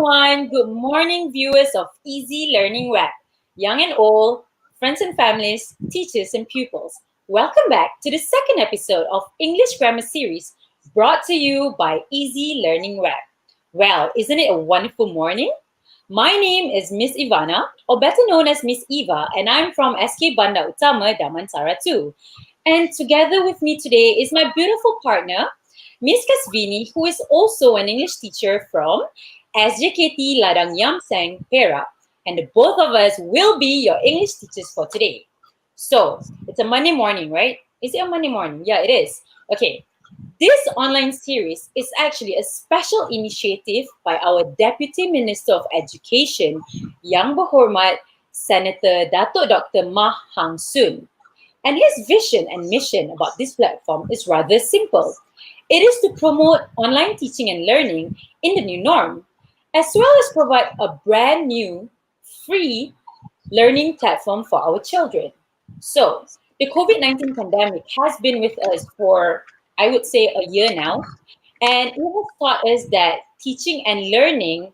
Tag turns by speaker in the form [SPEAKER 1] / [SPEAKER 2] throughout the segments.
[SPEAKER 1] everyone. Good morning, viewers of Easy Learning Web. Young and old, friends and families, teachers and pupils. Welcome back to the second episode of English Grammar Series brought to you by Easy Learning Web. Well, isn't it a wonderful morning? My name is Miss Evanna, or better known as Miss Eva, and I'm from SK Banda Utama, Damansara 2. And together with me today is my beautiful partner, Miss Kasvini, who is also an English teacher from SJKT Ladang Yamseng, Perak. And the both of us will be your English teachers for today. So, it's a Monday morning, right? Is it a Monday morning? Yeah, it is. Okay. This online series is actually a special initiative by our Deputy Minister of Education, Yang Berhormat Senator Datuk Dr. Mah Hang Soon. And his vision and mission about this platform is rather simple. It is to promote online teaching and learning in the new norm, as well as provide a brand new, free learning platform for our children. So, the COVID-19 pandemic has been with us for, I would say, a year now, and it has taught us that teaching and learning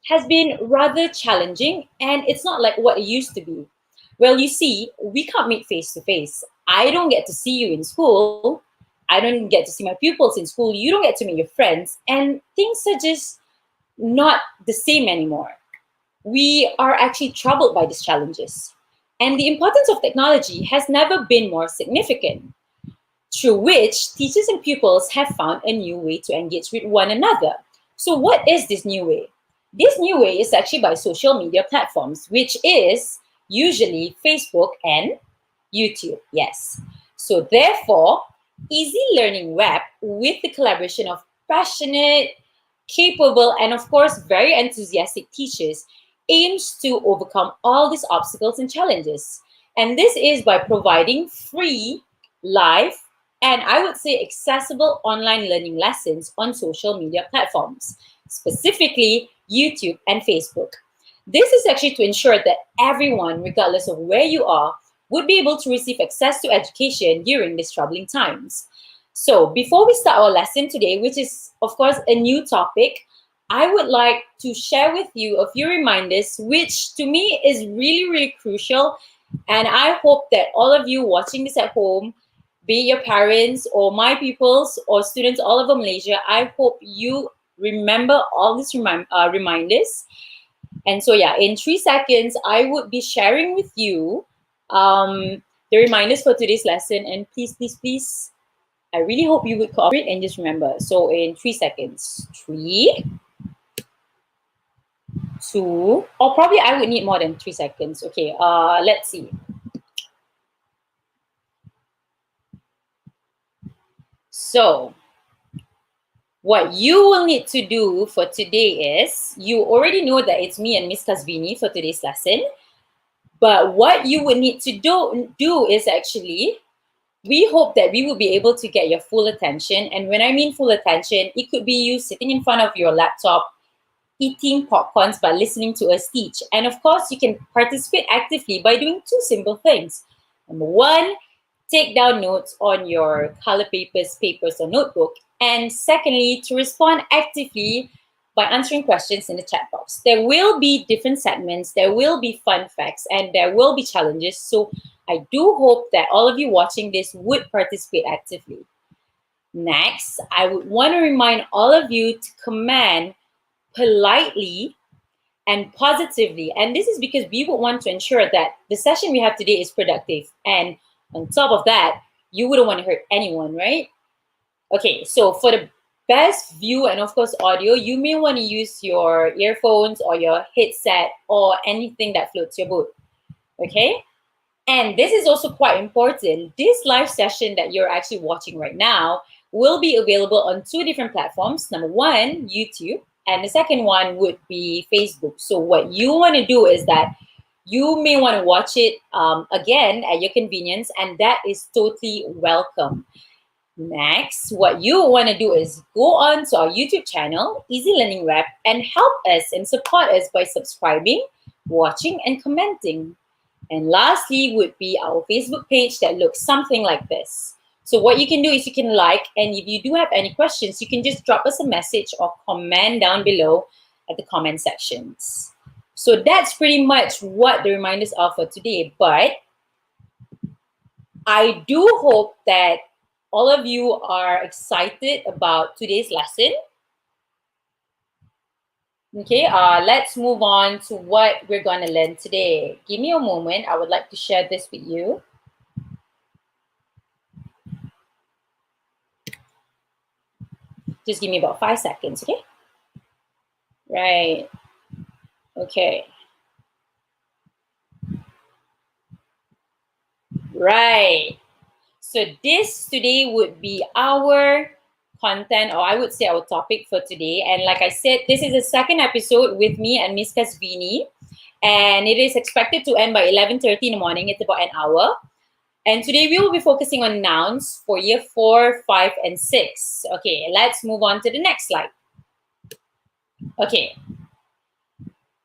[SPEAKER 1] has been rather challenging, and it's not like what it used to be. Well, you see, we can't meet face to face. I don't get to see you in school. I don't get to see my pupils in school. You don't get to meet your friends, and things are just not the same anymore. We are actually troubled by these challenges. And the importance of technology has never been more significant, through which teachers and pupils have found a new way to engage with one another. So what is this new way? This new way is actually by social media platforms, which is usually Facebook and YouTube. Yes. So therefore, Easy Learning Web, with the collaboration of passionate, capable, and of course, very enthusiastic teachers, aims to overcome all these obstacles and challenges. And this is by providing free, live, and I would say accessible online learning lessons on social media platforms, specifically YouTube and Facebook. This is actually to ensure that everyone, regardless of where you are, would be able to receive access to education during these troubling times. So before we start our lesson today, which is of course a new topic, I would like to share with you a few reminders, which to me is really, really crucial. And I hope that all of you watching this at home, be it your parents or my pupils or students all over Malaysia, I hope you remember all these reminders. And so yeah, in 3 seconds, I would be sharing with you the reminders for today's lesson. And please, please, please, I really hope you would cooperate and just remember. So in 3 seconds, 3, 2, or probably I would need more than 3 seconds. Okay, let's see. So, what you will need to do for today is, you already know that it's me and Miss Kasvini for today's lesson. But what you would need to do is actually, we hope that we will be able to get your full attention. And when I mean full attention, it could be you sitting in front of your laptop, eating popcorns but listening to us teach. And of course, you can participate actively by doing 2 simple things. Number 1, take down notes on your color papers, or notebook. And secondly, to respond actively by answering questions in the chat box. There will be different segments, there will be fun facts, and there will be challenges. So I do hope that all of you watching this would participate actively. Next, I would want to remind all of you to comment politely and positively. And this is because we would want to ensure that the session we have today is productive. And on top of that, you wouldn't want to hurt anyone, right? Okay, so for the best view and of course audio, you may want to use your earphones or your headset or anything that floats your boat. Okay? And this is also quite important. This live session that you're actually watching right now will be available on 2 different platforms. Number 1, YouTube, and the second one would be Facebook. So what you want to do is that you may want to watch it again at your convenience, and that is totally welcome. Next, what you want to do is go on to our YouTube channel, Easy Learning Web, and help us and support us by subscribing, watching, and commenting. And lastly would be our Facebook page that looks something like this. So what you can do is you can like, and if you do have any questions, you can just drop us a message or comment down below at the comment sections. So that's pretty much what the reminders are for today. But I do hope that all of you are excited about today's lesson. Okay, let's move on to what we're going to learn today. Give me a moment. I would like to share this with you. Just give me about 5 seconds, okay? Right. Okay. Right. So this today would be our content, or I would say our topic for today. And like I said, this is the second episode with me and Miss Kasvini. And it is expected to end by 11:30 in the morning. It's about an hour. And today we will be focusing on nouns for year 4, 5, and 6. Okay, let's move on to the next slide. Okay.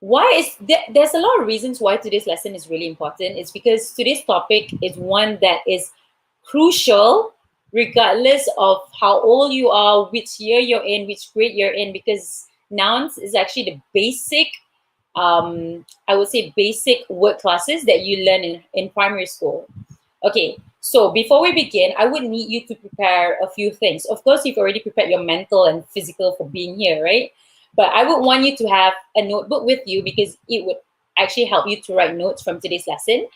[SPEAKER 1] There's a lot of reasons why today's lesson is really important. It's because today's topic is one that is crucial regardless of how old you are, which year you're in, which grade you're in, because nouns is actually the basic, I would say basic word classes that you learn in primary school. Okay, so before we begin, I would need you to prepare a few things. Of course, you've already prepared your mental and physical for being here, right? But I would want you to have a notebook with you because it would actually help you to write notes from today's lesson.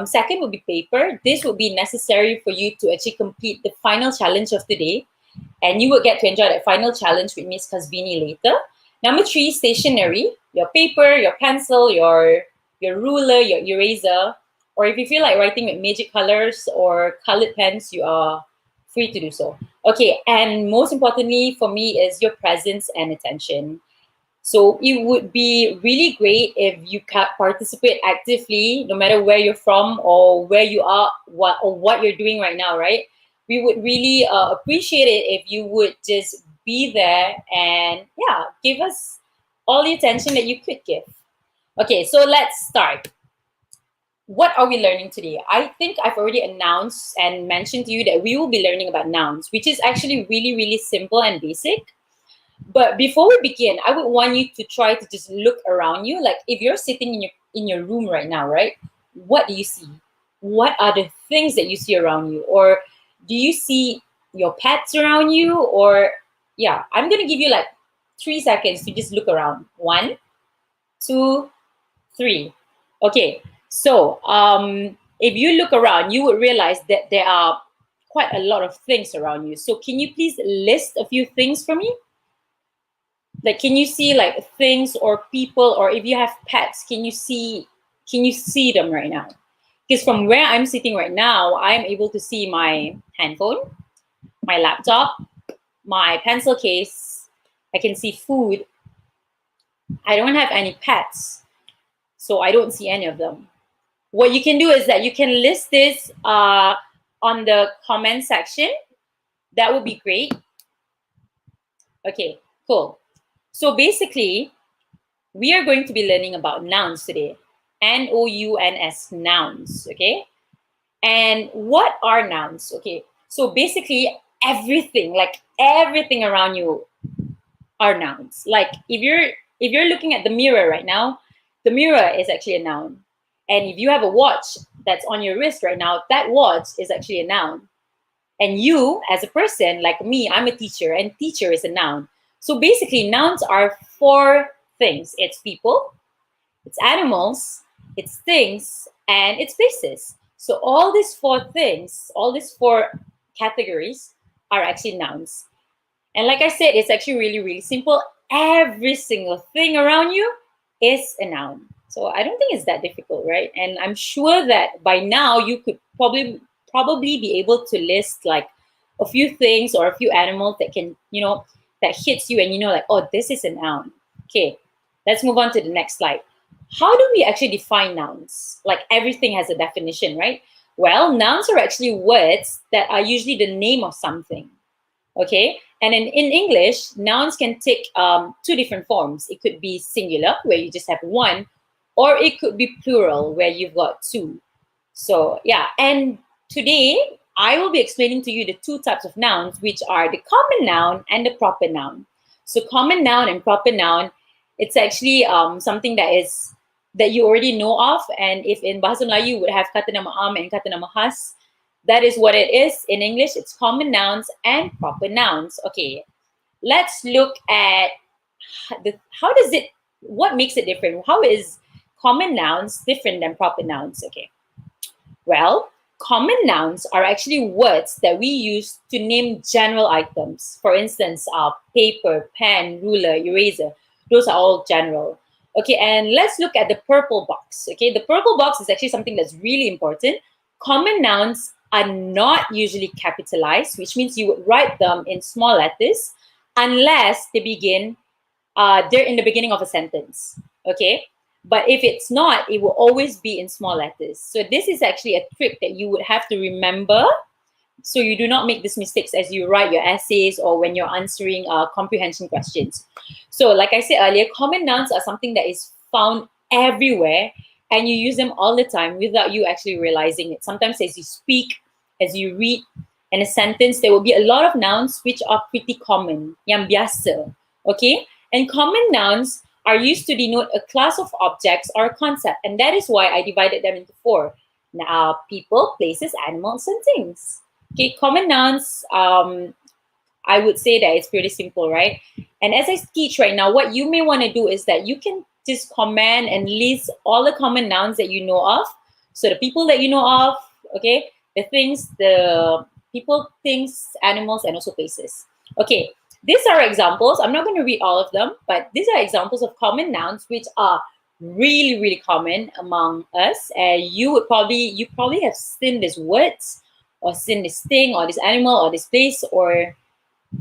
[SPEAKER 1] Second would be paper. This would be necessary for you to actually complete the final challenge of today. And you will get to enjoy that final challenge with Miss Kasvini later. Number 3, stationery. Your paper, your pencil, your ruler, your eraser. Or if you feel like writing with magic colors or colored pens, you are free to do so. Okay, and most importantly for me is your presence and attention. So it would be really great if you can participate actively, no matter where you're from or where you are, what you're doing right now, right? We would really appreciate it if you would just be there and yeah, give us all the attention that you could give. Okay, so let's start. What are we learning today? I think I've already announced and mentioned to you that we will be learning about nouns, which is actually really, really simple and basic. But before we begin, I would want you to try to just look around you. Like if you're sitting in your room right now, right? What do you see? What are the things that you see around you? Or do you see your pets around you? Or yeah, I'm gonna give you like 3 seconds to just look around. 1, 2, 3. Okay, so if you look around, you would realize that there are quite a lot of things around you. So can you please list a few things for me? Like, can you see like things or people, or if you have pets, can you see them right now? Because from where I'm sitting right now, I'm able to see my handphone, my laptop, my pencil case. I can see food. I don't have any pets, so I don't see any of them. What you can do is that you can list this on the comment section. That would be great. Okay, cool. So basically, we are going to be learning about nouns today. N-O-U-N-S, nouns, okay? And what are nouns? Okay, so basically everything, like everything around you are nouns. Like if you're looking at the mirror right now, the mirror is actually a noun. And if you have a watch that's on your wrist right now, that watch is actually a noun. And you, as a person, like me, I'm a teacher, and teacher is a noun. So basically, nouns are 4 things. It's people, it's animals, it's things, and it's places. So all these 4 things, all these 4 categories are actually nouns. And like I said, it's actually really, really simple. Every single thing around you is a noun. So I don't think it's that difficult, right? And I'm sure that by now you could probably be able to list like a few things or a few animals that can, that hits you and like, oh, this is a noun. Okay, let's move on to the next slide. How do we actually define nouns? Like everything has a definition, right? Well, nouns are actually words that are usually the name of something. Okay, and in English, nouns can take 2 different forms. It could be singular, where you just have one, or it could be plural, where you've got 2. So yeah, and today I will be explaining to you the 2 types of nouns, which are the common noun and the proper noun. So common noun and proper noun It's actually something that you already know of. And if in Bahasa Melayu you would have kata nama am and kata nama khas, that is what it is. In English, it's common nouns and proper nouns. Okay, let's look at what makes it different? How is common nouns different than proper nouns? Okay, well, common nouns are actually words that we use to name general items. For instance, paper, pen, ruler, eraser. Those are all general. Okay, and let's look at the purple box. Okay, the purple box is actually something that's really important. Common nouns are not usually capitalized, which means you would write them in small letters unless they're in the beginning of a sentence. Okay, but if it's not, it will always be in small letters. So this is actually a trick that you would have to remember, so you do not make these mistakes as you write your essays or when you're answering comprehension questions. So like I said earlier, common nouns are something that is found everywhere, and you use them all the time without you actually realizing it. Sometimes as you speak, as you read in a sentence, there will be a lot of nouns which are pretty common, yang biasa. Okay, and common nouns are used to denote a class of objects or a concept, and that is why I divided them into four. Now, people, places, animals, and things. Okay, common nouns, I would say that it's pretty simple, right? And as I teach right now, what you may want to do is that you can just comment and list all the common nouns that you know of. So the people that you know of, okay, the things, the people, things, animals, and also places. Okay, these are examples. I'm not going to read all of them, but these are examples of common nouns which are really, really common among us. And you probably have seen these words or seen this thing or this animal or this place, or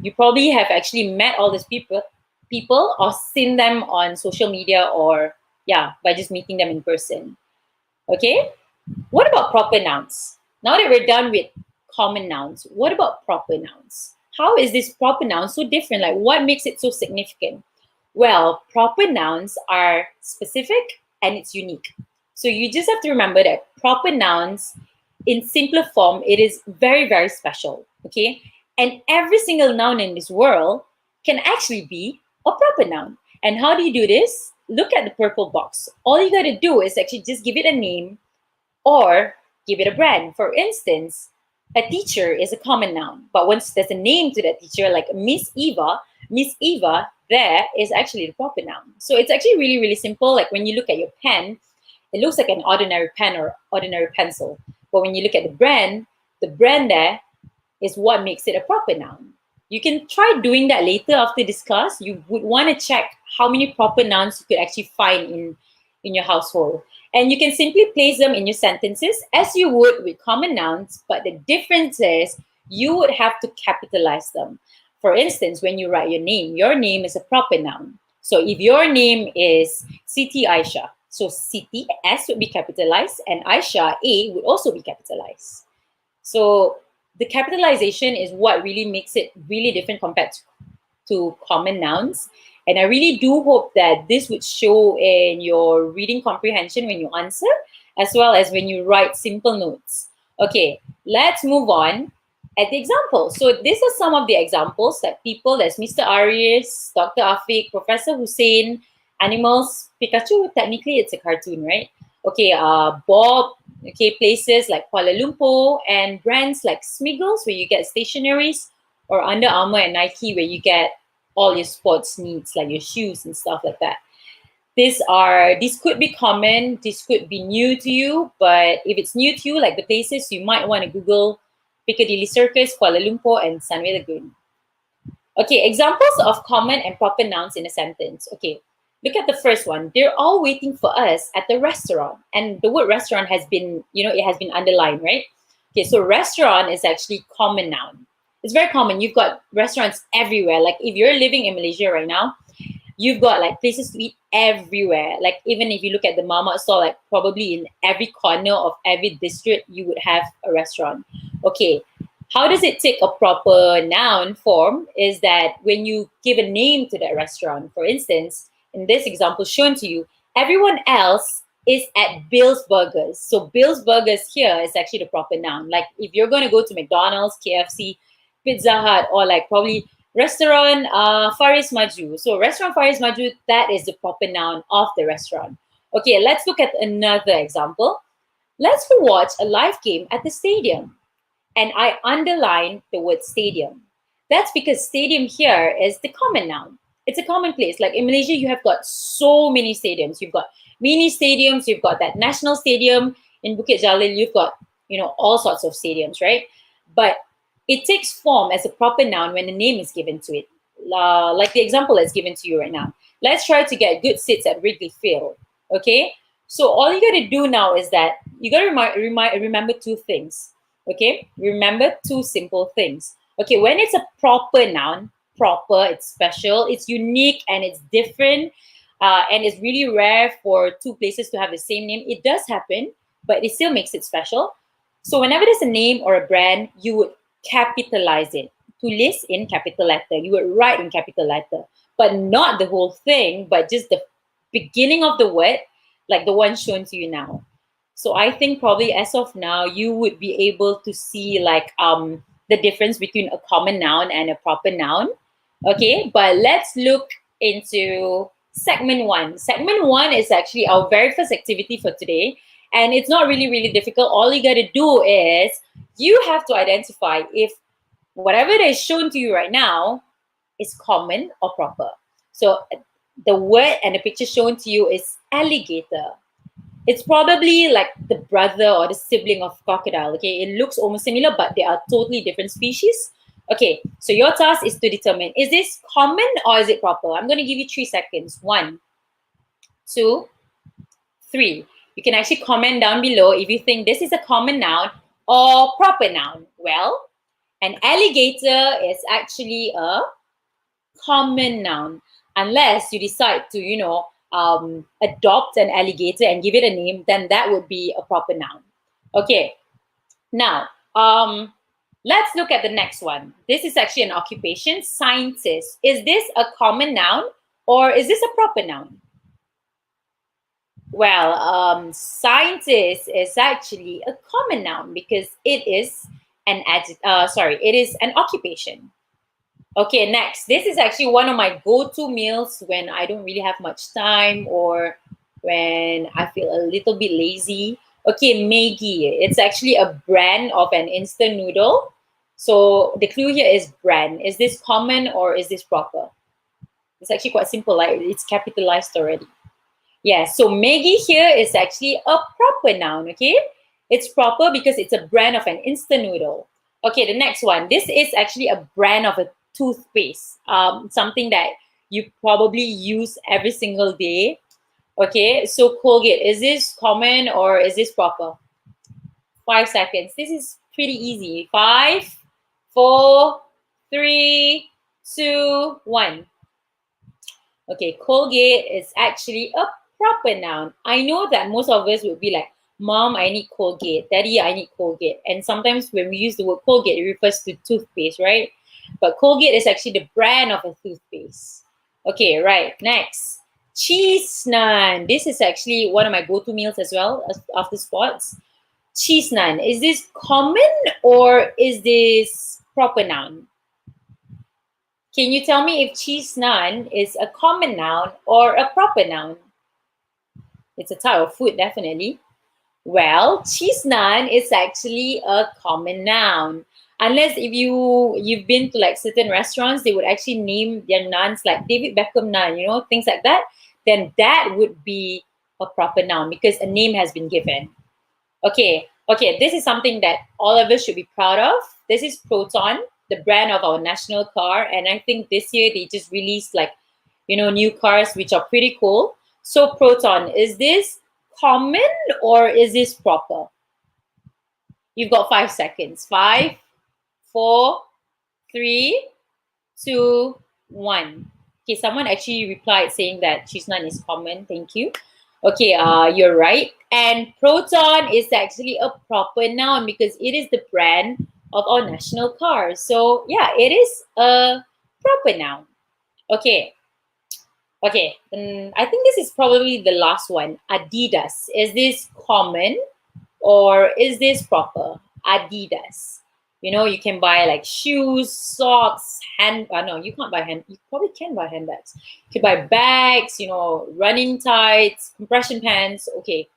[SPEAKER 1] you probably have actually met all these people or seen them on social media, or yeah, by just meeting them in person. Okay, what about proper nouns? Now that we're done with common nouns, what about proper nouns? How is this proper noun so different? Like, what makes it so significant? Well, proper nouns are specific and it's unique. So you just have to remember that proper nouns, in simpler form, it is very, very special. Okay, and every single noun in this world can actually be a proper noun. And how do you do this? Look at the purple box. All you got to do is actually just give it a name or give it a brand. For instance, a teacher is a common noun, but once there's a name to that teacher, like Miss Eva, there is actually the proper noun. So it's actually really, really simple. Like when you look at your pen, it looks like an ordinary pen or ordinary pencil. But when you look at the brand there is what makes it a proper noun. You can try doing that later after this class. You would want to check how many proper nouns you could actually find in your household. And you can simply place them in your sentences as you would with common nouns, but the difference is you would have to capitalize them. For instance, when you write your name is a proper noun. So if your name is Siti Aisha, so Siti, S would be capitalized, and Aisha, A, would also be capitalized. So the capitalization is what really makes it really different compared to common nouns. And I really do hope that this would show in your reading comprehension when you answer, as well as when you write simple notes. Okay, let's move on at the examples. So these are some of the examples that people, there's Mr. Arias, Dr. Afiq, Professor Hussein, animals, Pikachu, technically it's a cartoon, right? Okay, Bob, okay, places like Kuala Lumpur, and brands like Smiggles, where you get stationaries, or Under Armour and Nike, where you get all your sports needs, like your shoes and stuff like that. These could be common, this could be new to you, but if it's new to you, like the places, you might want to Google Piccadilly Circus, Kuala Lumpur, and Sunway Lagoon. Okay, examples of common and proper nouns in a sentence. Okay, look at the first one. They're all waiting for us at the restaurant. And the word restaurant has been, it has been underlined, right? Okay, so restaurant is actually common noun. It's very common. You've got restaurants everywhere. Like if you're living in Malaysia right now, you've got like places to eat everywhere. Like even if you look at the mama store, like probably in every corner of every district, you would have a restaurant. Okay, how does it take a proper noun form is that when you give a name to that restaurant, for instance, in this example shown to you, everyone else is at Bill's Burgers. So Bill's Burgers here is actually the proper noun. Like if you're going to go to McDonald's, KFC, Pizza Hut, or like probably Restaurant Faris Maju. So restaurant Faris Maju, that is the proper noun of the restaurant. Okay, let's look at another example. Let's go watch a live game at the stadium. And I underline the word stadium. That's because stadium here is the common noun. It's a common place. Like in Malaysia, you have got so many stadiums. You've got mini stadiums, you've got that national stadium. In Bukit Jalil, you've got, all sorts of stadiums, right? But it takes form as a proper noun when a name is given to it. Like the example that's given to you right now. Let's try to get good seats at Wrigley Field. Okay? So all you got to do now is that you got to remember two things. Okay? Remember two simple things. Okay, when it's a proper noun, proper, it's special, it's unique, and it's different, and it's really rare for two places to have the same name. It does happen, but it still makes it special. So whenever there's a name or a brand, you would capitalize it. Tulis in capital letter. You would write in capital letter, but not the whole thing, but just the beginning of the word, like the one shown to you now. So I think probably as of now, you would be able to see like the difference between a common noun and a proper noun. Okay, but let's look into segment one. Segment one is actually our very first activity for today. And it's not really, really difficult. All you got to do is you have to identify if whatever that is shown to you right now is common or proper. So the word and the picture shown to you is alligator. It's probably like the brother or the sibling of crocodile. Okay, it looks almost similar, but they are totally different species. Okay, so your task is to determine, is this common or is it proper? I'm going to give you 3 seconds. 1, 2, 3. You can actually comment down below if you think this is a common noun or proper noun. Well, an alligator is actually a common noun unless you decide to, adopt an alligator and give it a name, then that would be a proper noun. Okay, now let's look at the next one. This is actually an occupation, scientist. Is this a common noun or is this a proper noun? Well, scientist is actually a common noun because it is it is an occupation. Okay, next. This is actually one of my go-to meals when I don't really have much time or when I feel a little bit lazy. Okay, Maggi. It's actually a brand of an instant noodle. So the clue here is brand. Is this common or is this proper? It's actually quite simple. Like it's capitalized already. Yeah, so Maggi here is actually a proper noun, okay? It's proper because it's a brand of an instant noodle. Okay, the next one. This is actually a brand of a toothpaste, something that you probably use every single day. Okay, so Colgate, is this common or is this proper? 5 seconds. This is pretty easy. 5, 4, 3, 2, 1. Okay, Colgate is actually a proper noun. I know that most of us would be like, Mom, I need Colgate. Daddy, I need Colgate. And sometimes when we use the word Colgate, it refers to toothpaste, right? But Colgate is actually the brand of a toothpaste. Okay, right. Next. Cheese naan. This is actually one of my go-to meals as well after sports. Cheese naan. Is this common or is this proper noun? Can you tell me if cheese naan is a common noun or a proper noun? It's a type of food, definitely. Well, cheese naan is actually a common noun. Unless if you've been to like certain restaurants, they would actually name their naans like David Beckham naan, things like that. Then that would be a proper noun because a name has been given. Okay, this is something that all of us should be proud of. This is Proton, the brand of our national car. And I think this year they just released like, new cars, which are pretty cool. So Proton, is this common or is this proper? You've got 5 seconds. 5, 4, 3, 2, 1. Okay, someone actually replied saying that cheese naan is common. Thank you. Okay, you're right. And Proton is actually a proper noun because it is the brand of our national car. So yeah, it is a proper noun. Okay, I think this is probably the last one. Adidas. Is this common or is this proper? Adidas. You know, you can buy like shoes, socks, no, you can't buy you probably can buy handbags. You can buy bags, you know, running tights, compression pants. Okay.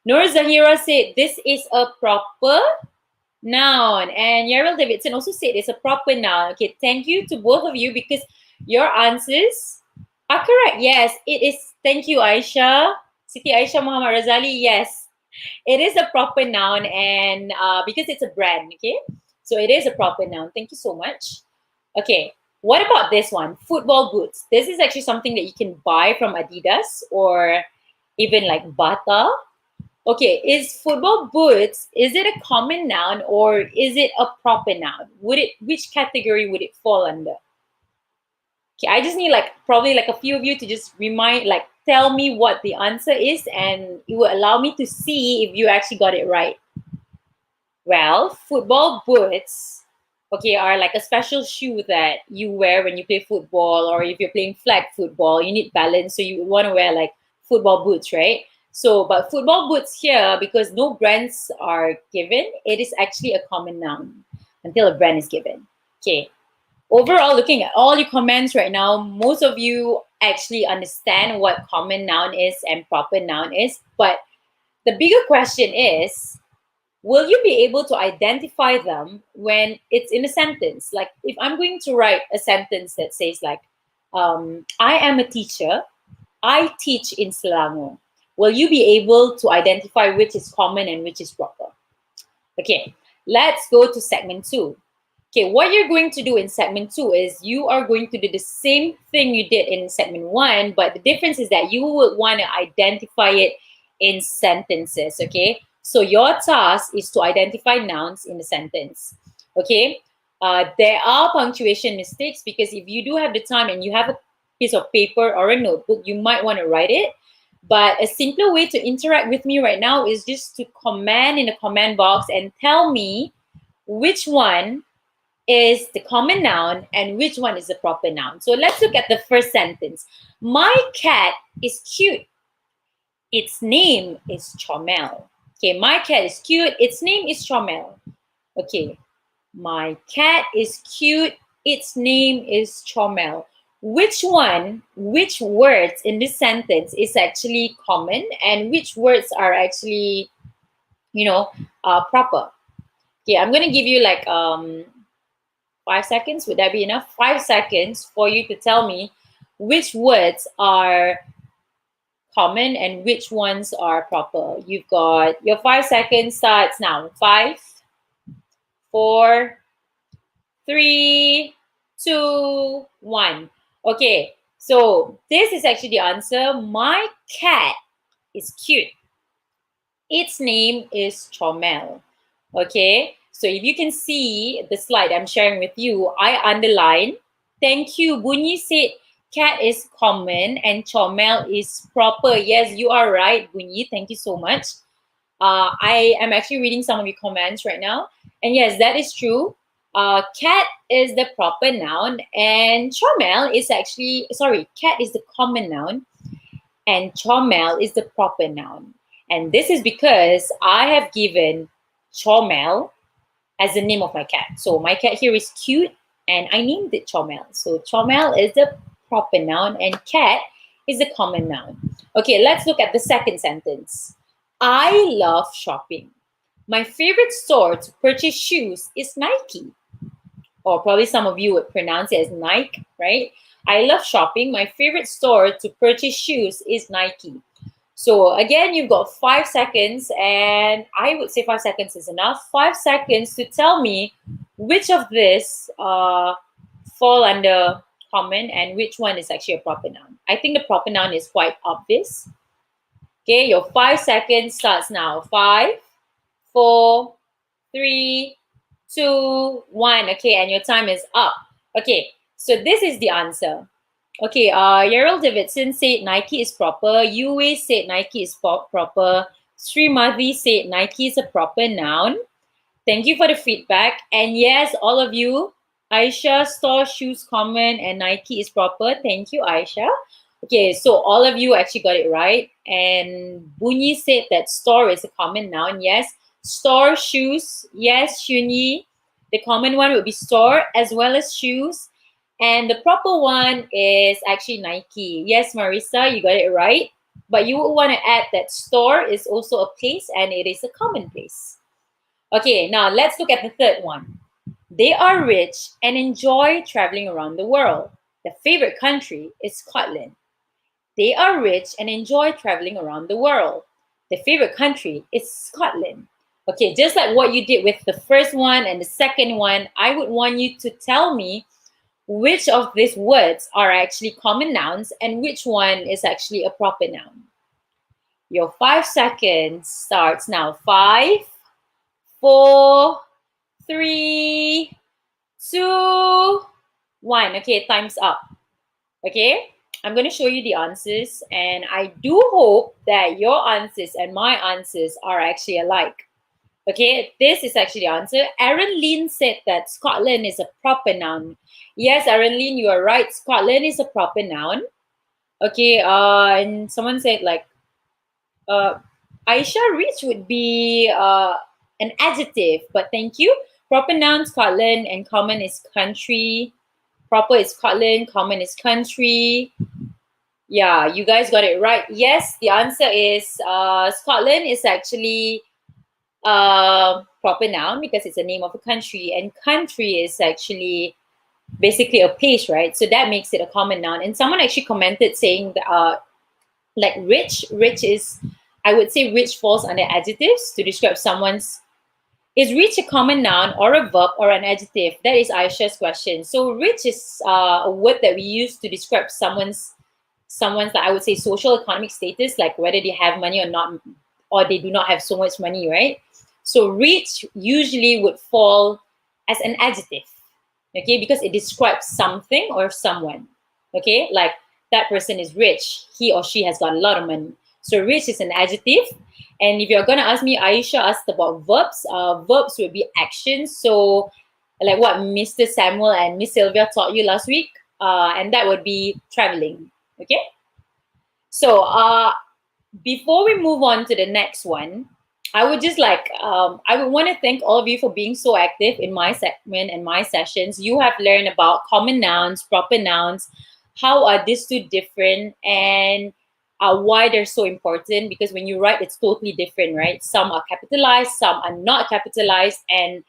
[SPEAKER 1] Nur Zahira said this is a proper noun. And Yarel Davidson also said it's a proper noun. Okay, thank you to both of you because your answers are correct. Yes, it is. Thank you, Aisha. Siti Aisha Muhammad Razali. Yes, it is a proper noun, and because it's a brand, okay? So it is a proper noun. Thank you so much. Okay, what about this one? Football boots. This is actually something that you can buy from Adidas or even like Bata. Okay, is football boots, is it a common noun or is it a proper noun? Which category would it fall under? Okay, I just need like probably like a few of you to just tell me what the answer is, and it will allow me to see if you actually got it right. Well, football boots, okay, are like a special shoe that you wear when you play football, or if you're playing flag football, you need balance, so you want to wear like football boots, right? So, but football boots here, because no brands are given, it is actually a common noun until a brand is given. Okay. Overall, looking at all your comments right now, most of you actually understand what common noun is and proper noun is. But the bigger question is, will you be able to identify them when it's in a sentence? Like if I'm going to write a sentence that says like, I am a teacher, I teach in Selangor. Will you be able to identify which is common and which is proper? Okay, let's go to segment 2. Okay, what you're going to do in segment 2 is you are going to do the same thing you did in segment 1, but the difference is that you would want to identify it in sentences, okay? So your task is to identify nouns in the sentence, okay? There are punctuation mistakes because if you do have the time and you have a piece of paper or a notebook, you might want to write it. But a simpler way to interact with me right now is just to comment in the comment box and tell me which one is the common noun and which one is the proper noun. So let's look at the first sentence. My cat is cute. Its name is Chomel. Okay, my cat is cute. Its name is Chomel. Okay, my cat is cute. Its name is Chomel. Which words in this sentence is actually common and which words are actually, proper? Okay, I'm going to give you like 5 seconds. Would that be enough? 5 seconds for you to tell me which words are common and which ones are proper. You've got your 5 seconds starts now. 5, 4, 3, 2, 1. Okay, so this is actually the answer. My cat is cute. Its name is Chomel. Okay, so if you can see the slide I'm sharing with you, I underline. Thank you. Bunyi said cat is common and Chomel is proper. Yes, you are right, Bunyi. Thank you so much. I am actually reading some of your comments right now. And yes, that is true. Cat is the proper noun and Chomel is cat is the common noun and Chomel is the proper noun. And this is because I have given Chomel as the name of my cat. So my cat here is cute and I named it Chomel. So Chomel is the proper noun and cat is the common noun. Okay, let's look at the second sentence. I love shopping. My favorite store to purchase shoes is Nike. Or probably some of you would pronounce it as Nike, right? I love shopping. My favorite store to purchase shoes is Nike. So again, you've got 5 seconds, and I would say 5 seconds is enough. 5 seconds to tell me which of this fall under common and which one is actually a proper noun. I think the proper noun is quite obvious. Okay, your 5 seconds starts now. 5, 4, 3, 2, 1. Okay, and your time is up. Okay, so this is the answer. Okay, Yarrell Davidson said Nike is proper. Yue said Nike is proper. Srimadhi said Nike is a proper noun. Thank you for the feedback. And yes, all of you, Aisha, store shoes common and Nike is proper. Thank you, Aisha. Okay, so all of you actually got it right. And Bunyi said that store is a common noun. Yes. Store shoes. Yes, Shunyi. The common one would be store as well as shoes. And the proper one is actually Nike. Yes, Marissa, you got it right. But you would want to add that store is also a place and it is a common place. Okay, now let's look at the third one. They are rich and enjoy traveling around the world. The favorite country is Scotland. They are rich and enjoy traveling around the world. The favorite country is Scotland. Okay, just like what you did with the first one and the second one, I would want you to tell me which of these words are actually common nouns and which one is actually a proper noun. Your 5 seconds starts now. 5, 4, 3, 2, 1. Okay, time's up. Okay, I'm going to show you the answers, and I do hope that your answers and my answers are actually alike. Okay, this is actually the answer. Aaron Lynn said that Scotland is a proper noun. Yes, Aaron Lynn, you are right. Scotland is a proper noun. Okay, and someone said like, Aisha, rich would be an adjective, but thank you. Proper noun, Scotland, and common is country. Proper is Scotland, common is country. Yeah, you guys got it right. Yes, the answer is Scotland is actually proper noun because it's the name of a country, and country is actually basically a place, right? So that makes it a common noun. And someone actually commented saying that, like rich is, I would say rich falls under adjectives to describe someone's. Is rich a common noun or a verb or an adjective? That is Aisha's question. So rich is a word that we use to describe someone's that I would say social economic status, like whether they have money or not, or they do not have so much money, right? So rich usually would fall as an adjective, okay, because it describes something or someone, okay, like that person is rich, he or she has got a lot of money. So rich is an adjective. And if you're going to ask me, Aisha asked about verbs. Verbs would be actions. So like what Mr. Samuel and Miss Sylvia taught you last week. And that would be traveling. Okay. So before we move on to the next one, I would just like, I would want to thank all of you for being so active in my segment and my sessions. You have learned about common nouns, proper nouns, how are these two different, and why they're so important, because when you write, it's totally different, right? Some are capitalized, some are not capitalized, and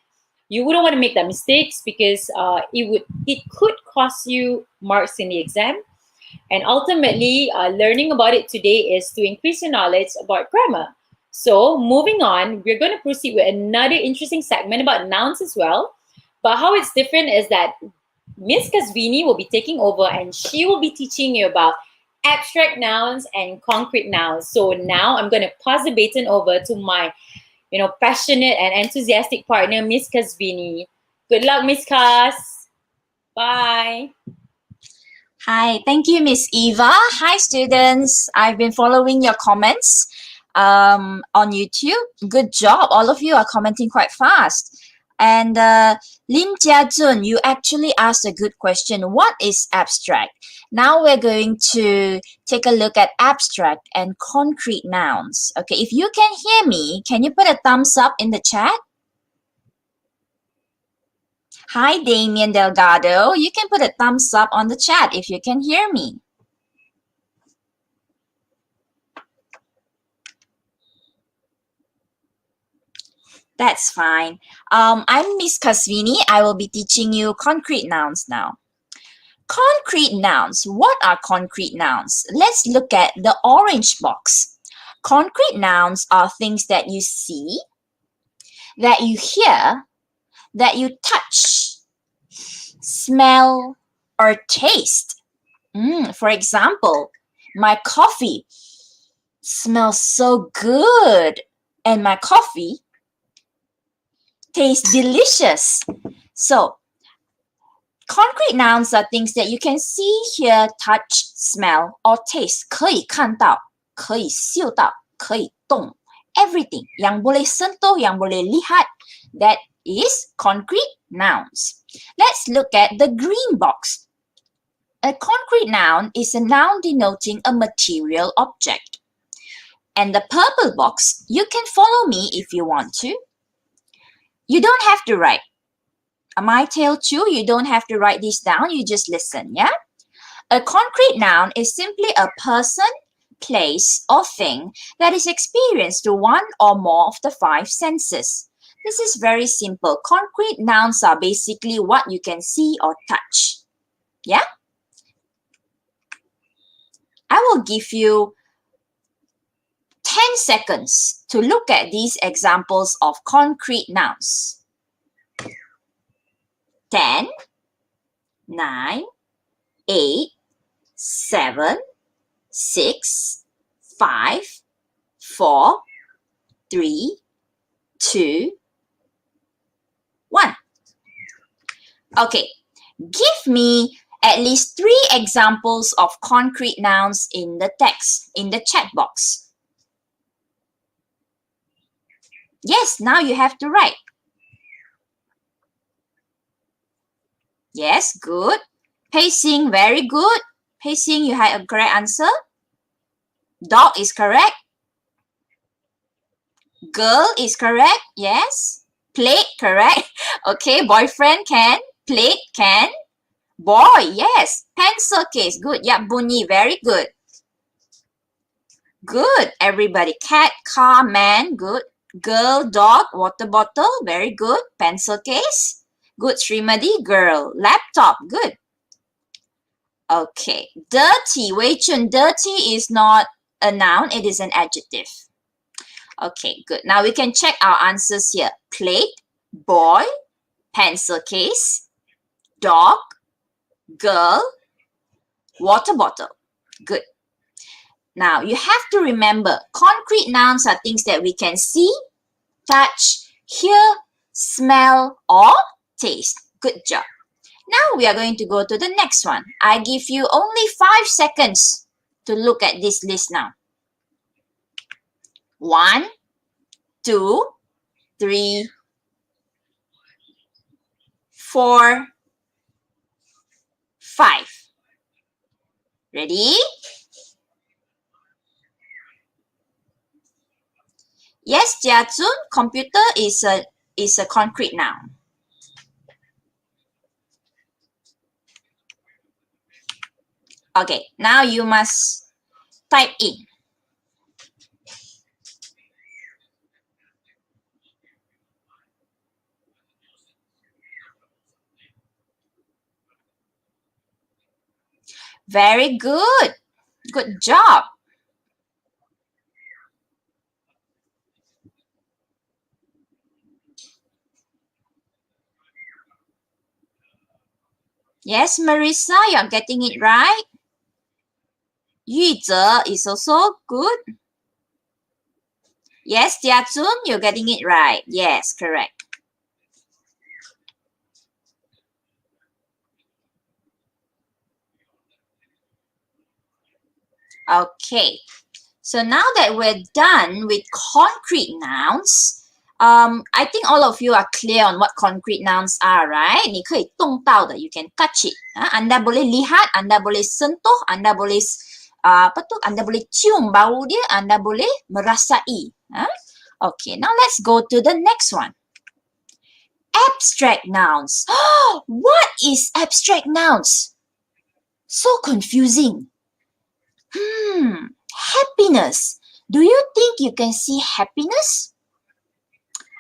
[SPEAKER 1] you wouldn't want to make that mistakes because it could cost you marks in the exam. And ultimately, learning about it today is to increase your knowledge about grammar. So moving on, we're going to proceed with another interesting segment about nouns as well. But how it's different is that Miss Kasvini will be taking over and she will be teaching you about abstract nouns and concrete nouns. So now I'm going to pass the baton over to my, passionate and enthusiastic partner, Miss Kasvini. Good luck, Miss Kas. Bye.
[SPEAKER 2] Hi, thank you, Miss Eva. Hi, students. I've been following your comments on YouTube. Good job. All of you are commenting quite fast. And Lim Jiajun, you actually asked a good question. What is abstract? Now we're going to take a look at abstract and concrete nouns. Okay, if you can hear me, can you put a thumbs up in the chat? Hi, Damien Delgado. You can put a thumbs up on the chat if you can hear me. That's fine. I'm Miss Kasvini. I will be teaching you concrete nouns now. Concrete nouns. What are concrete nouns? Let's look at the orange box. Concrete nouns are things that you see, that you hear, that you touch, smell, or taste. For example, my coffee smells so good, and my coffee tastes delicious. So, concrete nouns are things that you can see, hear, touch, smell, or taste. 可以看到，可以嗅到，可以动。Everything yang boleh sentuh, yang boleh lihat, that is concrete nouns. Let's look at the green box. A concrete noun is a noun denoting a material object. And the purple box, you can follow me if you want to. You don't have to write. My tale too, you don't have to write this down, you just listen, yeah? A concrete noun is simply a person, place, or thing that is experienced through one or more of the five senses. This is very simple. Concrete nouns are basically what you can see or touch. Yeah? I will give you 10 seconds to look at these examples of concrete nouns. 10, 9, 8, 7, 6, 5, 4, 3, 2, 1. Okay, give me at least 3 examples of concrete nouns in the text, in the chat box. Yes, now you have to write. Yes, good. Pacing, very good. Pacing, you had a correct answer. Dog is correct. Girl is correct. Yes. Plate, correct. Okay, boyfriend can. Plate can. Boy, yes. Pencil case, good. Yeah, bunyi, very good. Good, everybody. Cat, car, man, good. Girl, dog, water bottle, very good. Pencil case, good. Srimadi, girl. Laptop, good. Okay, dirty, Wei Chun, dirty is not a noun, it is an adjective. Okay, good. Now we can check our answers here. Plate, boy, pencil case, dog, girl, water bottle. Good. Now you have to remember, concrete nouns are things that we can see, touch, hear, smell, or taste. Good job. Now we are going to go to the next one. I give you only 5 seconds to look at this list now. 1, 2, 3, 4, 5. Ready? Yes, Jiazun, computer is a concrete noun. Okay, now you must type in. Very good. Good job. Yes, Marissa, you're getting it right. Yu Zhe is also good. Yes, Jiazun, you're getting it right. Yes, correct. Okay, so now that we're done with concrete nouns, I think all of you are clear on what concrete nouns are, right? 你可以动到的, you can touch it. Anda boleh lihat, Anda boleh sentuh, Anda boleh Anda boleh cium bau dia, Anda boleh merasai. Okay, now let's go to the next one. Abstract nouns. What is abstract nouns? So confusing. Happiness. Do you think you can see happiness?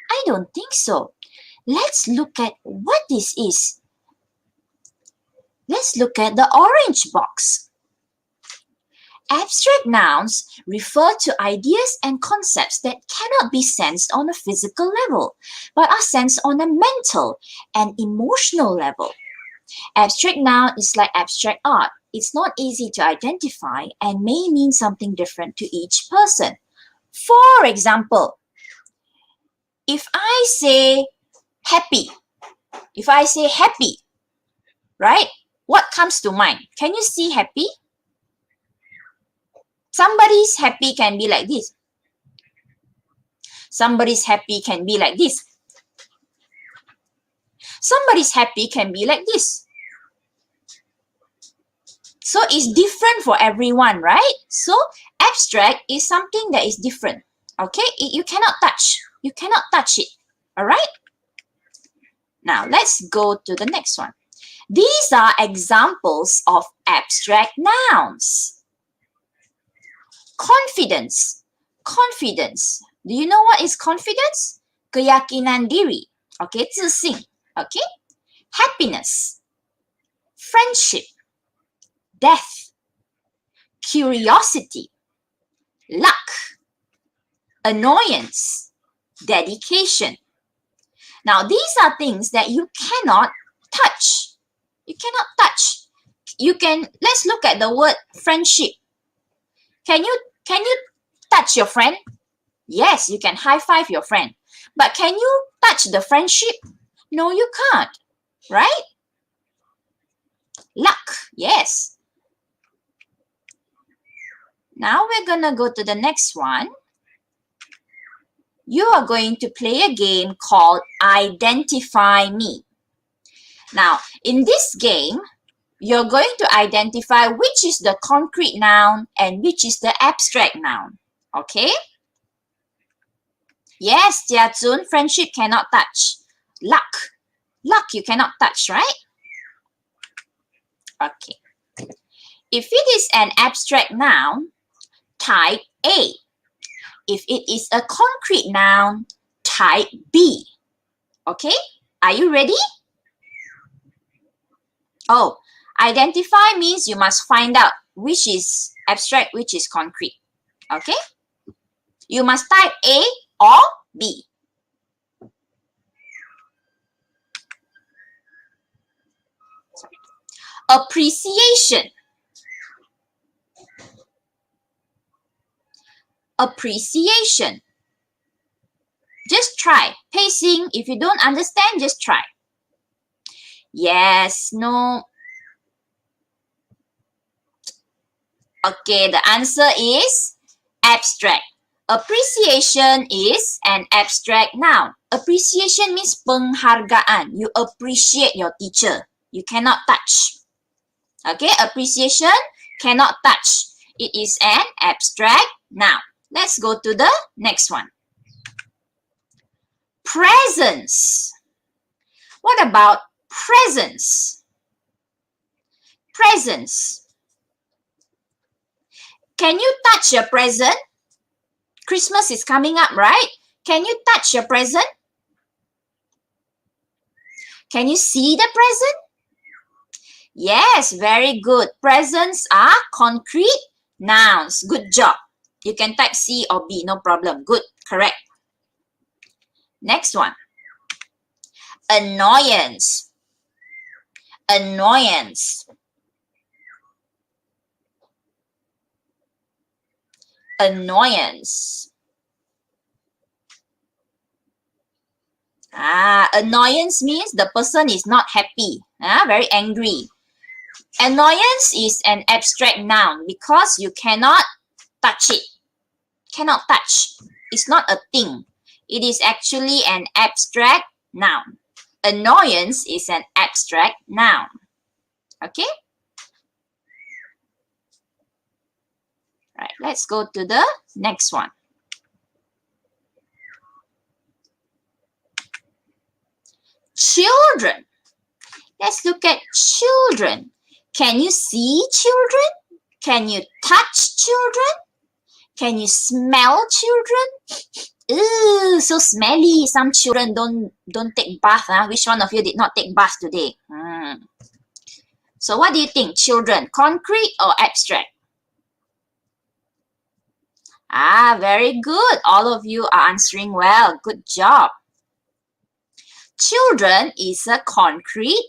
[SPEAKER 2] I don't think so. Let's look at what this is. Let's look at the orange box. Abstract nouns refer to ideas and concepts that cannot be sensed on a physical level, but are sensed on a mental and emotional level. Abstract noun is like abstract art. It's not easy to identify and may mean something different to each person. For example, if I say happy, right? What comes to mind? Can you see happy? Somebody's happy can be like this. Somebody's happy can be like this. Somebody's happy can be like this. So it's different for everyone, right? So abstract is something that is different. Okay, you cannot touch. You cannot touch it. All right? Now, let's go to the next one. These are examples of abstract nouns. Confidence. Confidence. Do you know what is confidence? Keyakinan diri. Okay, 自信. Okay. Happiness. Friendship. Death. Curiosity. Luck. Annoyance. Dedication. Now, these are things that you cannot touch. You cannot touch. Let's look at the word friendship. Can you touch your friend? Yes, you can high five your friend. But can you touch the friendship? No, you can't. Right? Luck. Yes. Now we're gonna go to the next one. You are going to play a game called Identify Me. Now, in this game, you're going to identify which is the concrete noun and which is the abstract noun. Okay? Yes, Jia Zun, friendship cannot touch. Luck. Luck you cannot touch, right? Okay. If it is an abstract noun, type A. If it is a concrete noun, type B. Okay? Are you ready? Oh, identify means you must find out which is abstract, which is concrete. Okay? You must type A or B. Appreciation. Appreciation. Just try. Pacing. If you don't understand, just try. Yes, no. Okay, the answer is abstract. Appreciation is an abstract noun. Appreciation means penghargaan. You appreciate your teacher. You cannot touch. Okay, appreciation cannot touch. It is an abstract noun. Let's go to the next one. Presence. What about presents? Presents. Can you touch your present? Christmas is coming up, right? Can you touch your present? Can you see the present? Yes, very good. Presents are concrete nouns. Good job. You can type C or B, no problem. Good, correct. Next one. Annoyance. Annoyance. Annoyance. Annoyance means the person is not happy, very angry. Annoyance is an abstract noun because you cannot touch it. Cannot touch. It's not a thing. It is actually an abstract noun. Annoyance is an abstract noun. Okay? Right, let's go to the next one. Children. Let's look at children. Can you see children? Can you touch children? Can you smell children? Ooh, so smelly. Some children don't take bath. Which one of you did not take bath today? So what do you think? Children, concrete or abstract? Very good. All of you are answering well. Good job. Children is a concrete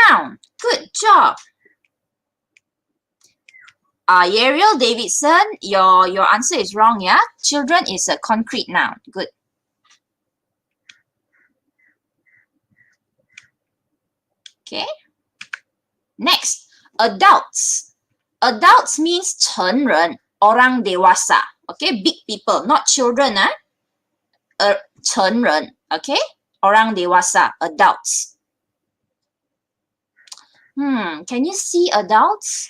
[SPEAKER 2] noun. Good job. Ariel Davidson, your answer is wrong, yeah? Children is a concrete noun. Good. Okay. Next, adults. Adults means 成人, orang dewasa. Okay, big people, not children. 成人, okay? Orang dewasa, adults. Can you see adults?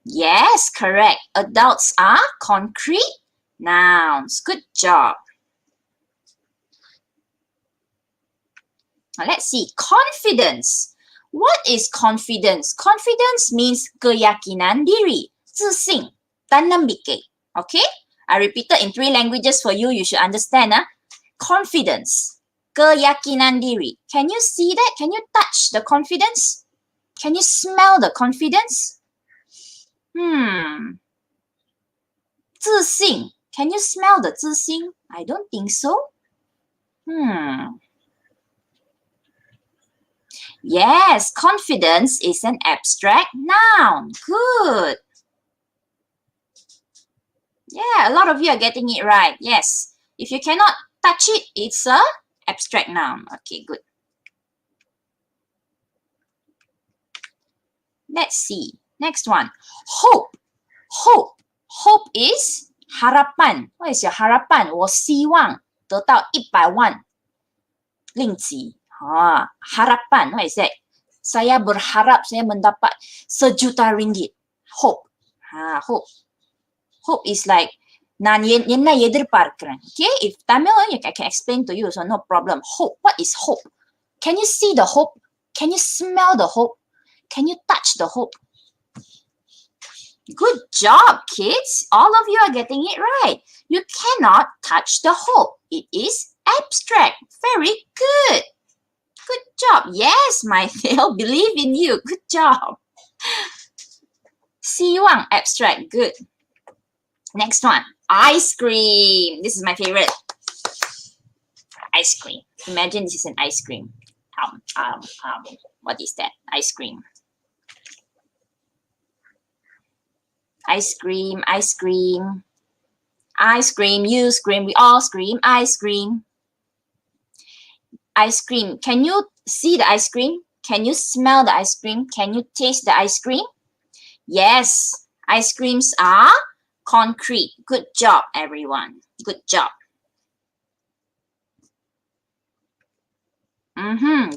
[SPEAKER 2] Yes, correct. Adults are concrete nouns. Good job. Let's see. Confidence. What is confidence? Confidence means keyakinan diri, 自信, tanambike. Okay? I repeated in 3 languages for you. You should understand. Confidence, keyakinan diri. Can you see that? Can you touch the confidence? Can you smell the confidence? 自信. Can you smell the 自信? I don't think so. Yes, confidence is an abstract noun. Good. Yeah, a lot of you are getting it right. Yes. If you cannot touch it, it's a abstract noun. Okay, good. Let's see. Next one. Hope. Hope. Hope is harapan. What is your harapan? 我希望得到100万令吉. Harapan. What is that? Saya berharap saya mendapat sejuta ringgit. Hope. Hope. Hope is like நான் என்ன எதிர்பார்க்கிறேன். Okay, if Tamil, I can explain to you, so no problem. Hope. What is hope? Can you see the hope? Can you smell the hope? Can you touch the hope? Good job, kids. All of you are getting it right. You cannot touch the hope. It is abstract. Very good. Good job. Yes, my they'll believe in you. Good job. 希望 abstract. Good. Next one. Ice cream. This is my favorite. Ice cream. Imagine this is an ice cream. What is that? Ice cream. Ice cream, ice cream. Ice cream, you scream, we all scream. Ice cream. Ice cream. Can you see the ice cream? Can you smell the ice cream? Can you taste the ice cream? Yes, ice creams are concrete. Good job, everyone. Good job.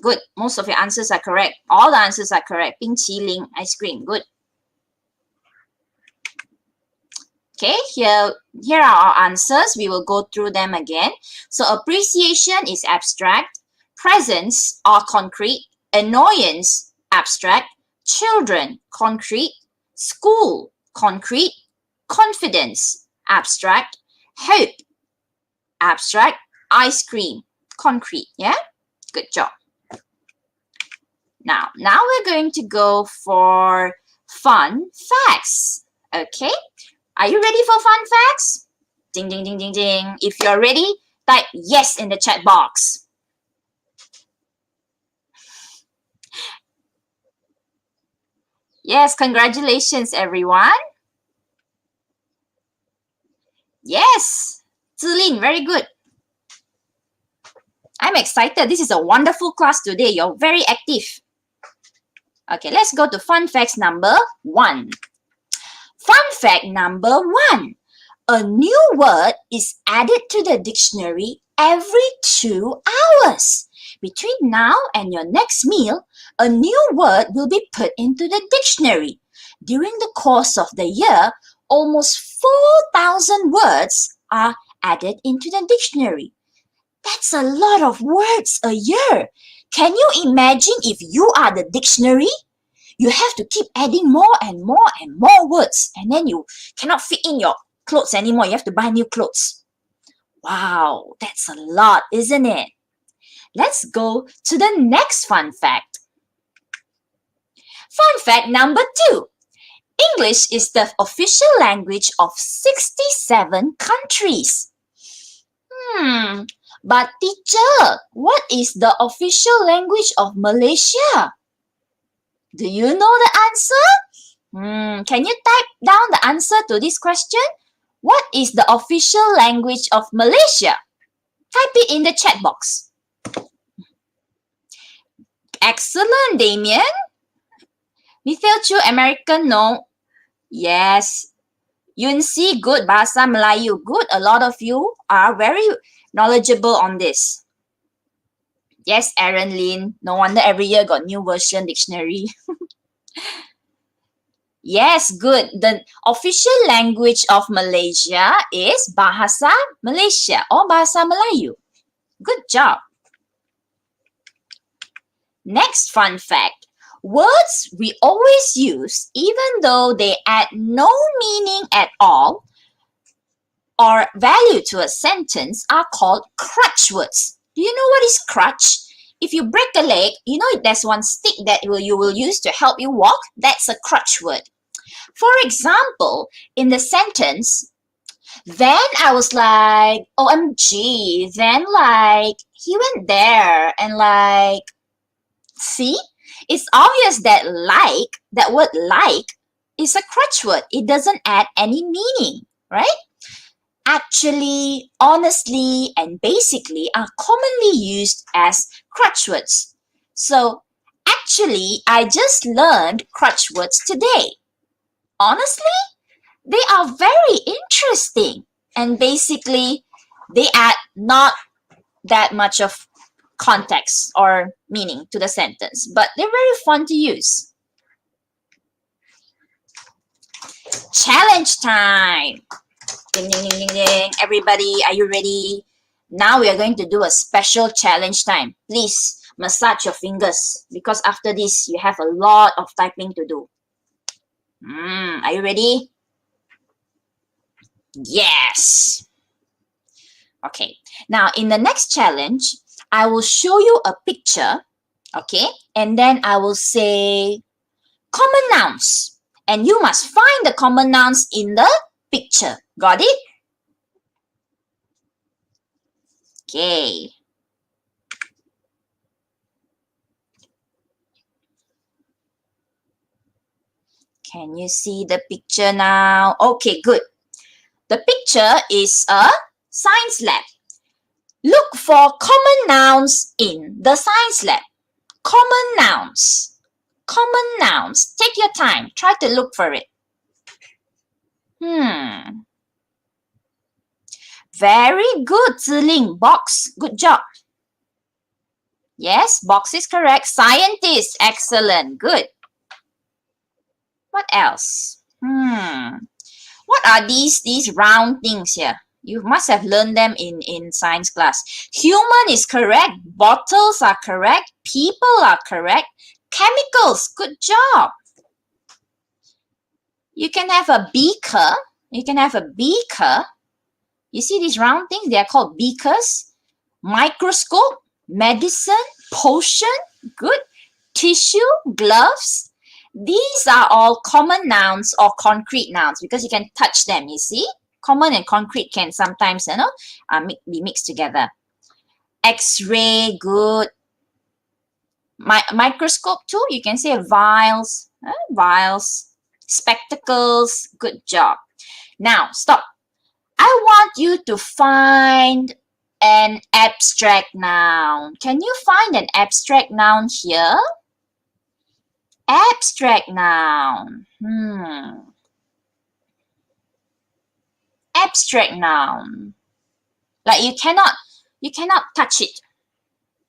[SPEAKER 2] Good. Most of your answers are correct. All the answers are correct. 冰淇淋, ice cream. Good. Okay, here are our answers. We will go through them again. So appreciation is abstract. Presents are concrete. Annoyance, abstract. Children, concrete. School, concrete. Confidence, abstract. Hope, abstract. Ice cream, concrete. Yeah, good job. Now we're going to go for fun facts. Okay, are you ready for fun facts? Ding, ding, ding, ding, ding. If you're ready, type yes in the chat box. Yes, congratulations, everyone. Yes, Zilin, very good. I'm excited. This is a wonderful class today. You're very active. Okay, let's go to fun facts number 1. Fun fact number 1. A new word is added to the dictionary every 2 hours. Between now and your next meal, a new word will be put into the dictionary. During the course of the year, almost 4,000 words are added into the dictionary. That's a lot of words a year. Can you imagine if you are the dictionary? You have to keep adding more and more and more words, and then you cannot fit in your clothes anymore. You have to buy new clothes. Wow, that's a lot, isn't it? Let's go to the next fun fact. Fun fact number 2. English is the official language of 67 countries. But teacher, what is the official language of Malaysia? Do you know the answer? Can you type down the answer to this question? What is the official language of Malaysia? Type it in the chat box. Excellent, Damien. Mithil Chu, American, no. Yes. Yunsi, good. Bahasa Melayu, good. A lot of you are very knowledgeable on this. Yes, Aaron Lin. No wonder every year got new version dictionary. Yes, good. The official language of Malaysia is Bahasa Malaysia or Bahasa Melayu. Good job. Next fun fact. Words we always use even though they add no meaning at all or value to a sentence are called crutch words. Do you know what is crutch? If you break a leg, you know there's one stick that you will use to help you walk. That's a crutch word. For example, in the sentence, then I was like, OMG, then like, he went there and like, see? It's obvious that like, that word like, is a crutch word. It doesn't add any meaning, right? Actually, honestly, and basically are commonly used as crutch words. So, actually, I just learned crutch words today. Honestly, they are very interesting. And basically, they add not that much of context or meaning to the sentence, but they're very fun to use. Challenge time. Ding, ding, ding, ding, ding. Everybody, are you ready? Now we are going to do a special challenge time. Please massage your fingers because after this, you have a lot of typing to do. Are you ready? Yes. Okay. Now, in the next challenge, I will show you a picture, okay? And then I will say common nouns. And you must find the common nouns in the picture. Got it? Okay. Can you see the picture now? Okay, good. The picture is a science lab. Look for common nouns in the science lab. Common nouns. Common nouns. Take your time. Try to look for it. Very good, Ziling. Box. Good job. Yes, box is correct. Scientist. Excellent. Good. What else? What are these round things here? You must have learned them in science class. Human is correct. Bottles are correct. People are correct. Chemicals. Good job. You can have a beaker. You can have a beaker. You see these round things? They are called beakers. Microscope. Medicine. Potion. Good. Tissue. Gloves. These are all common nouns or concrete nouns because you can touch them, you see? Common and concrete can sometimes, be mixed together. X-ray, good. Microscope too, you can say vials, vials. Spectacles, good job. Now, stop. I want you to find an abstract noun. Can you find an abstract noun here? Abstract noun. Abstract noun. Like you cannot touch it.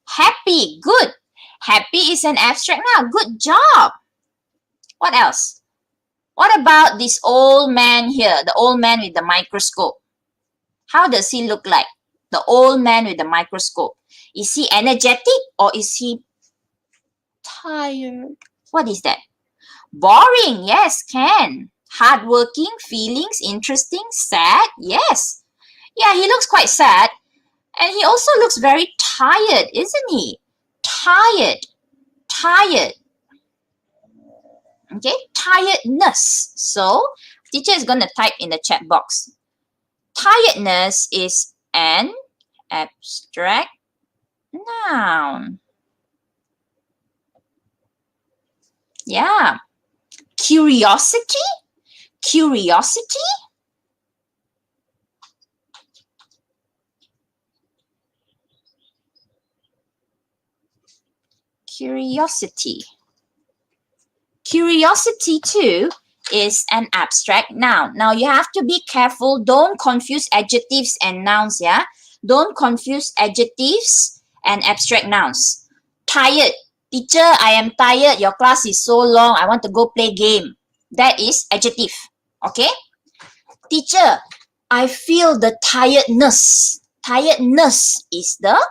[SPEAKER 2] Happy, good. Happy is an abstract noun. Good job. What else? What about this old man here? The old man with the microscope. How does he look like? The old man with the microscope. Is he energetic or is he tired? What is that? Boring, yes, can. Hardworking, feelings, interesting, sad, yes. Yeah, he looks quite sad. And he also looks very tired, isn't he? Tired, tired. Okay, tiredness. So, teacher is going to type in the chat box. Tiredness is an abstract noun. Yeah. Curiosity? Curiosity? Curiosity. Curiosity too is an abstract noun. Now you have to be careful. Don't confuse adjectives and nouns, yeah? Don't confuse adjectives and abstract nouns. Tired. Teacher, I am tired. Your class is so long. I want to go play game. That is adjective. Okay? Teacher, I feel the tiredness. Tiredness is the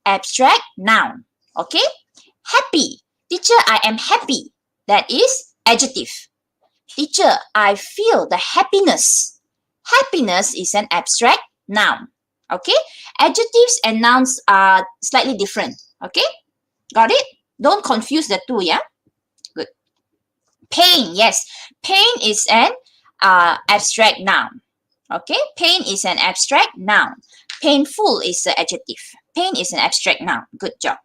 [SPEAKER 2] abstract noun. Okay? Happy. Teacher, I am happy. That is adjective. Teacher, I feel the happiness. Happiness is an abstract noun. Okay? Adjectives and nouns are slightly different. Okay? Got it? Don't confuse the two, yeah? Good. Pain, yes. Pain is an abstract noun. Okay? Pain is an abstract noun. Painful is the adjective. Pain is an abstract noun. Good job.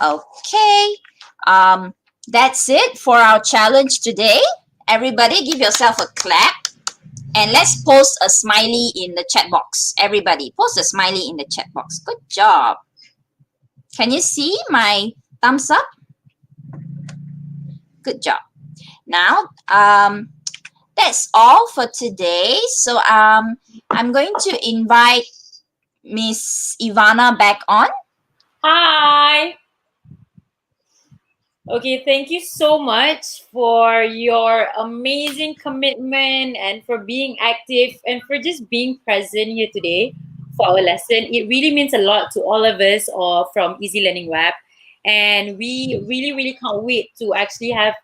[SPEAKER 2] Okay. That's it for our challenge today. Everybody give yourself a clap. And let's post a smiley in the chat box. Everybody, post a smiley in the chat box. Good job. Can you see my thumbs up? Good job. Now, that's all for today. So I'm going to invite Miss Evanna back on.
[SPEAKER 1] Hi. Okay, thank you so much for your amazing commitment and for being active and for just being present here today for our lesson. It really means a lot to all of us from Easy Learning Web. And we really, really can't wait to actually have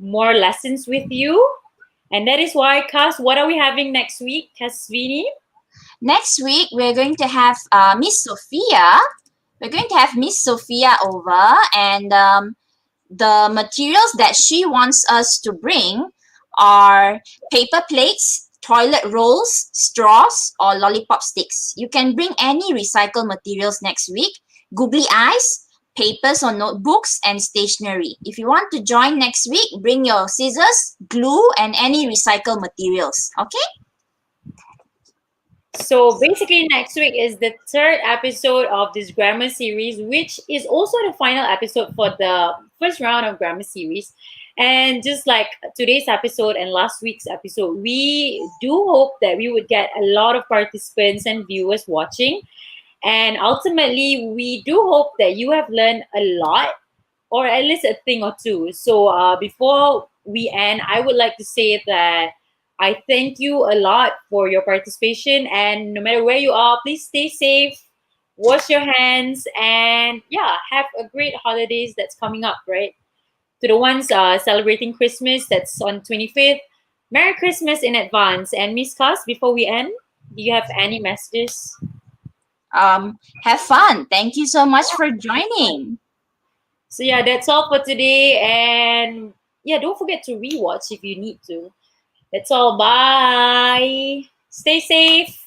[SPEAKER 1] more lessons with you. And that is why, Kas, what are we having next week, Kasvini?
[SPEAKER 2] Next week, we're going to have Miss Sophia. We're going to have Miss Sophia over, and the materials that she wants us to bring are paper plates, toilet rolls, straws, or lollipop sticks. You can bring any recycled materials next week. Googly eyes, papers or notebooks, and stationery. If you want to join next week, bring your scissors, glue, and any recycled materials. Okay?
[SPEAKER 1] So basically, next week is the third episode of this grammar series, which is also the final episode for the first round of grammar series. And just like today's episode and last week's episode, we do hope that we would get a lot of participants and viewers watching. And ultimately, we do hope that you have learned a lot or at least a thing or two. So before we end, I would like to say that I thank you a lot for your participation. And no matter where you are, please stay safe, wash your hands, and yeah, have a great holidays that's coming up, right? To the ones celebrating Christmas, that's on 25th. Merry Christmas in advance. And Miss Cos, before we end, do you have any messages?
[SPEAKER 2] Have fun. Thank you so much for joining.
[SPEAKER 1] So yeah, that's all for today. And yeah, don't forget to rewatch if you need to. That's all. Bye. Stay safe.